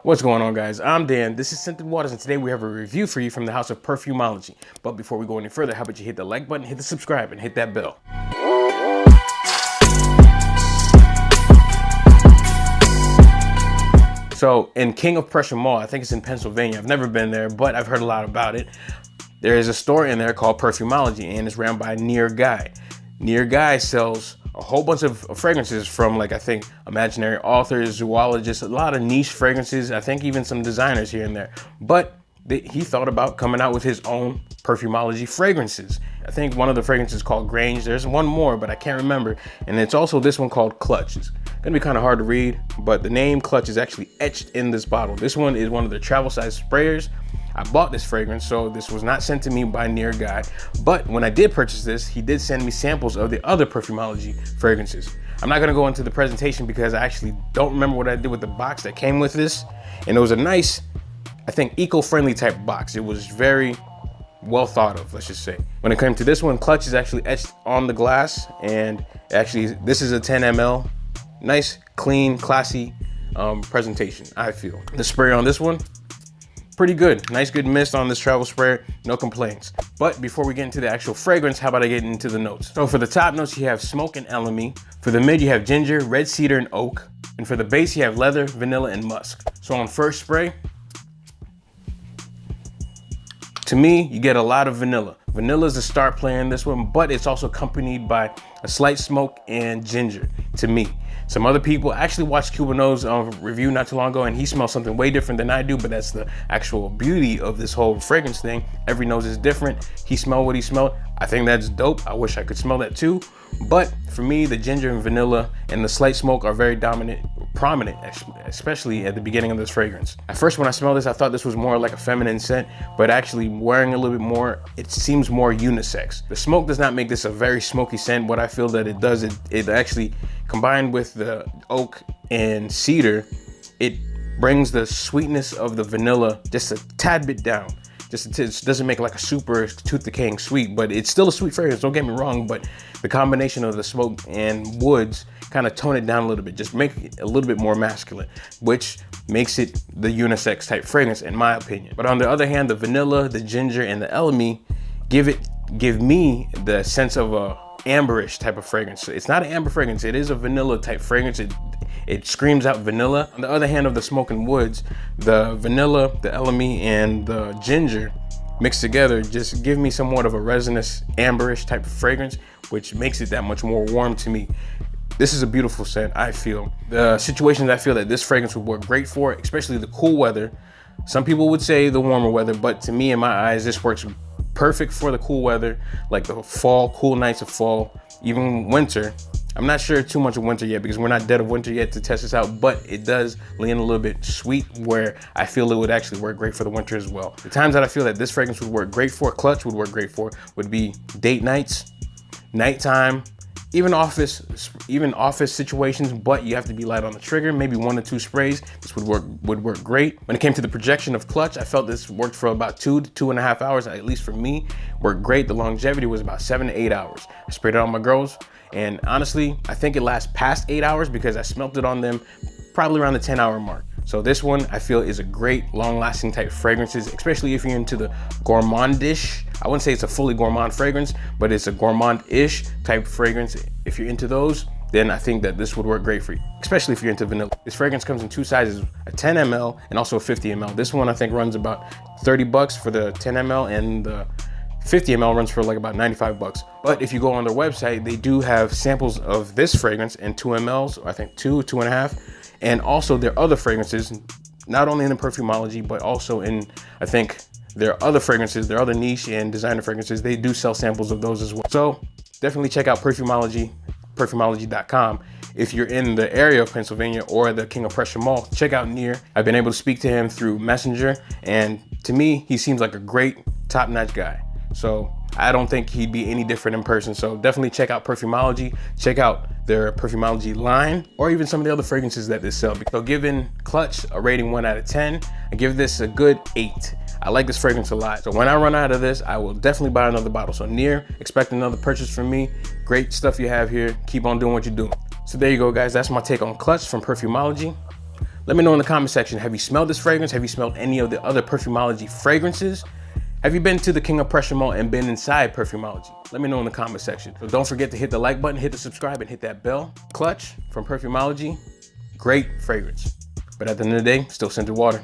What's going on, guys? I'm Dan. This is Scented Waters, and today we have a review for you from the house of Perfumology. But before we go any further, how about you hit the like button, hit the subscribe, and hit that bell. So in King of Prussia Mall, I think it's in Pennsylvania. I've never been there, but I've heard a lot about it. There is a store in there called Perfumology, and it's ran by Near Guy. Near Guy sells a whole bunch of fragrances from, like, I think imaginary authors, zoologists, a lot of niche fragrances. I think even some designers here and there. But he thought about coming out with his own Perfumology fragrances. I think one of the fragrances is called Grange. There's one more, but I can't remember. And it's also this one called Clutch. It's gonna be kind of hard to read, but the name Clutch is actually etched in this bottle. This one is one of the travel size sprayers. I bought this fragrance, so this was not sent to me by Near Guy. But when I did purchase this, he did send me samples of the other Perfumology fragrances. I'm not gonna go into the presentation because I actually don't remember what I did with the box that came with this. And it was a nice, I think, eco-friendly type box. It was very well thought of, let's just say. When it came to this one, Clutch is actually etched on the glass, and actually this is a 10 ml. Nice, clean, classy presentation, I feel. The spray on this one, pretty good. Nice, good mist on this travel sprayer, no complaints. But before we get into the actual fragrance, how about I get into the notes? So for the top notes, you have smoke and elemi. For the mid, you have ginger, red cedar, and oak. And for the base, you have leather, vanilla, and musk. So on first spray, to me, you get a lot of vanilla. Vanilla is the star player in this one, but it's also accompanied by a slight smoke and ginger, to me. Some other people actually watched Cubano's review not too long ago, and he smells something way different than I do, but that's the actual beauty of this whole fragrance thing. Every nose is different. He smelled what he smelled. I think that's dope. I wish I could smell that too. But for me, the ginger and vanilla and the slight smoke are very prominent, especially at the beginning of this fragrance. At first, when I smelled this, I thought this was more like a feminine scent, but actually wearing a little bit more, it seems more unisex. The smoke does not make this a very smoky scent. What I feel that it does, it actually, combined with the oak and cedar, it brings the sweetness of the vanilla just a tad bit down. It doesn't make like a super tooth decaying sweet, but it's still a sweet fragrance, don't get me wrong, but the combination of the smoke and woods kind of tone it down a little bit, just make it a little bit more masculine, which makes it the unisex type fragrance in my opinion. But on the other hand, the vanilla, the ginger, and the elemi give me the sense of a amberish type of fragrance. So it's not an amber fragrance, it is a vanilla type fragrance. It screams out vanilla. On the other hand of the smoke and woods, the vanilla, the elemi, and the ginger mixed together just give me somewhat of a resinous, amberish type of fragrance, which makes it that much more warm to me. This is a beautiful scent, I feel. The situations I feel that this fragrance would work great for, especially the cool weather. Some people would say the warmer weather, but to me, in my eyes, this works perfect for the cool weather, like the fall, cool nights of fall, even winter. I'm not sure too much of winter yet because we're not dead of winter yet to test this out, but it does lean a little bit sweet where I feel it would actually work great for the winter as well. The times that I feel that this fragrance would work great for, Clutch would work great for, would be date nights, nighttime, even office situations, but you have to be light on the trigger, maybe 1 to 2 sprays. This would work great. When it came to the projection of Clutch, I felt this worked for about 2 to 2.5 hours, at least for me, worked great. The longevity was about 7 to 8 hours. I sprayed it on my girls, and honestly, I think it lasts past 8 hours because I smelt it on them probably around the 10-hour mark. So this one I feel is a great long-lasting type fragrances, especially if you're into the gourmandish. I wouldn't say it's a fully gourmand fragrance, but it's a gourmand-ish type fragrance. If you're into those, then I think that this would work great for you, especially if you're into vanilla. This fragrance comes in 2 sizes, a 10 ml and also a 50 ml. This one I think runs about 30 bucks for the 10 ml and the 50 ml runs for like about 95 bucks. But if you go on their website, they do have samples of this fragrance in 2 mls, I think 2.5. And also their other fragrances, not only in the Perfumology, but also in, I think, their other fragrances, their other niche and designer fragrances, they do sell samples of those as well. So definitely check out Perfumology, perfumology.com. If you're in the area of Pennsylvania or the King of Prussia Mall, check out Near. I've been able to speak to him through Messenger, and to me, he seems like a great, top-notch guy. So I don't think he'd be any different in person. So definitely check out Perfumology, check out their Perfumology line, or even some of the other fragrances that they sell. So giving Clutch a rating 1 out of 10, I give this a good 8. I like this fragrance a lot. So when I run out of this, I will definitely buy another bottle. So Near, expect another purchase from me. Great stuff you have here. Keep on doing what you're doing. So there you go, guys. That's my take on Clutch from Perfumology. Let me know in the comment section, have you smelled this fragrance? Have you smelled any of the other Perfumology fragrances? Have you been to the King of Pressure Mall and been inside Perfumology? Let me know in the comment section. So don't forget to hit the like button, hit the subscribe, and hit that bell. Clutch from Perfumology, great fragrance. But at the end of the day, still scented water.